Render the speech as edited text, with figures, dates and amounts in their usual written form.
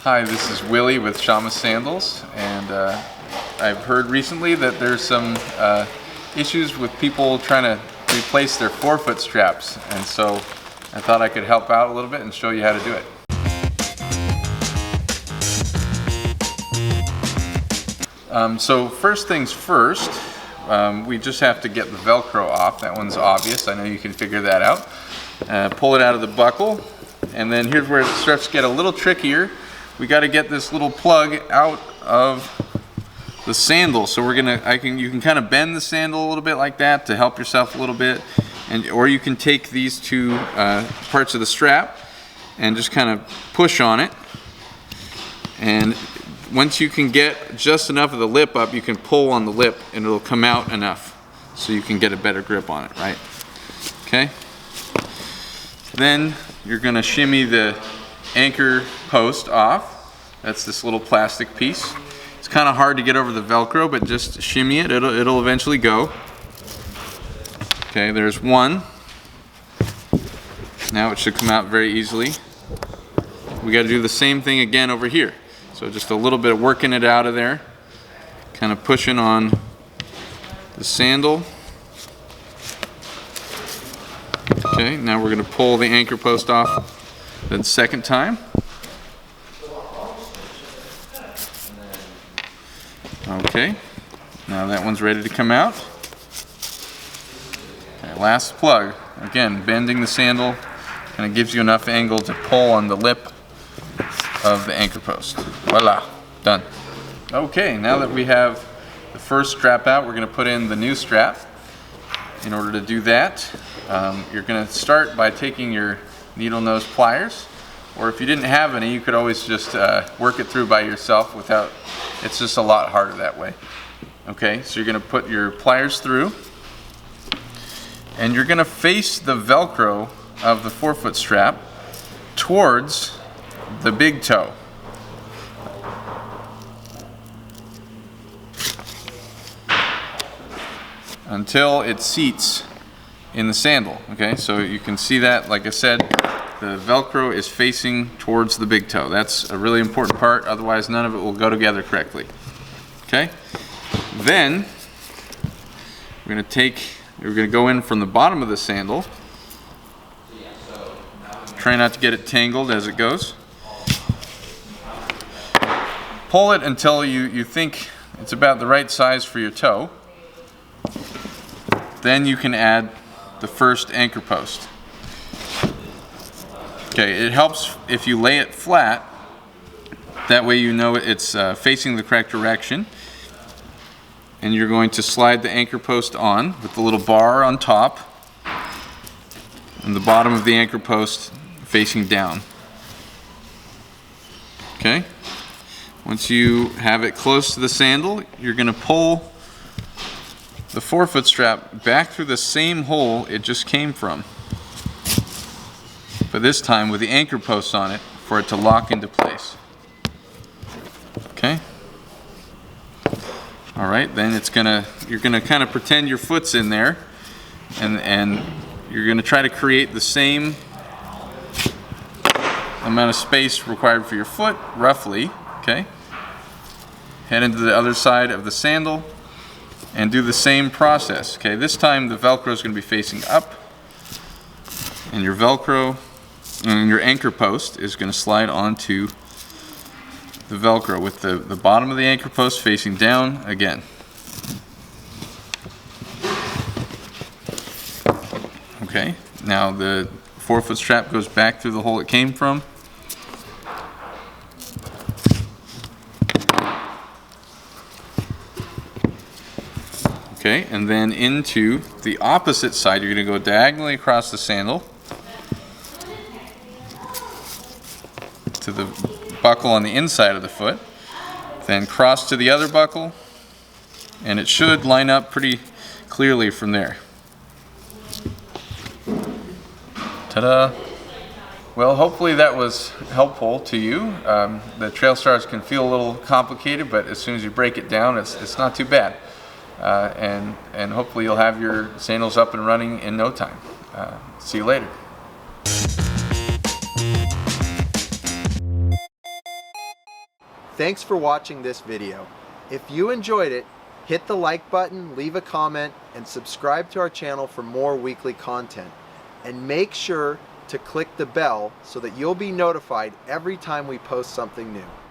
Hi, this is Willie with Shamma Sandals, and I've heard recently that there's some issues with people trying to replace their forefoot straps, and so I thought I could help out a little bit and show you how to do it. So first things first, we just have to get the Velcro off. That one's obvious. I know you can figure that out. Pull it out of the buckle, and then here's where it starts to get a little trickier. We got to get this little plug out of the sandal. So we're gonna, you can kind of bend the sandal a little bit like that to help yourself a little bit, or you can take these two parts of the strap and just kind of push on it. And once you can get just enough of the lip up, you can pull on the lip and it'll come out enough so you can get a better grip on it, right? Okay. Then you're gonna shimmy the anchor post off. That's this little plastic piece. It's kind of hard to get over the Velcro, but just shimmy it. It'll eventually go. Okay, there's one. Now it should come out very easily. We got to do the same thing again over here. So just a little bit of working it out of there, kind of pushing on the sandal. Okay, now we're going to pull the anchor post off the second time. Okay, now that one's ready to come out. Okay, last plug. Again, bending the sandal kind of gives you enough angle to pull on the lip of the anchor post. Voila, done. Okay, now that we have the first strap out, we're going to put in the new strap. In order to do that, you're going to start by taking your needle nose pliers, or if you didn't have any, you could always just work it through by yourself without, it's just a lot harder that way. Okay, so you're going to put your pliers through, and you're going to face the Velcro of the forefoot strap towards the big toe. Until it seats in the sandal. Okay, so you can see that, like I said, the Velcro is facing towards the big toe. That's a really important part, otherwise none of it will go together correctly. Okay, then we're going to go in from the bottom of the sandal. Try not to get it tangled as it goes. Pull it until you think it's about the right size for your toe. Then you can add the first anchor post. Okay, it helps if you lay it flat. That way you know it's facing the correct direction. And you're going to slide the anchor post on with the little bar on top and the bottom of the anchor post facing down. Okay? Once you have it close to the sandal, you're going to pull the forefoot strap back through the same hole it just came from, but this time with the anchor post on it for it to lock into place. Okay? Alright, then you're gonna kind of pretend your foot's in there, and you're gonna try to create the same amount of space required for your foot, roughly. Okay? Head into the other side of the sandal and do the same process. Okay, this time the Velcro is going to be facing up, and your Velcro and your anchor post is going to slide onto the Velcro with the bottom of the anchor post facing down again. Okay, now the forefoot strap goes back through the hole it came from. Okay, and then into the opposite side, you're going to go diagonally across the sandal to the buckle on the inside of the foot, then cross to the other buckle, and it should line up pretty clearly from there. Ta-da! Well, hopefully that was helpful to you. The Trailstars can feel a little complicated, but as soon as you break it down, it's not too bad. And hopefully you'll have your sandals up and running in no time. See you later. Thanks for watching this video. If you enjoyed it, hit the like button, leave a comment, and subscribe to our channel for more weekly content. And make sure to click the bell so that you'll be notified every time we post something new.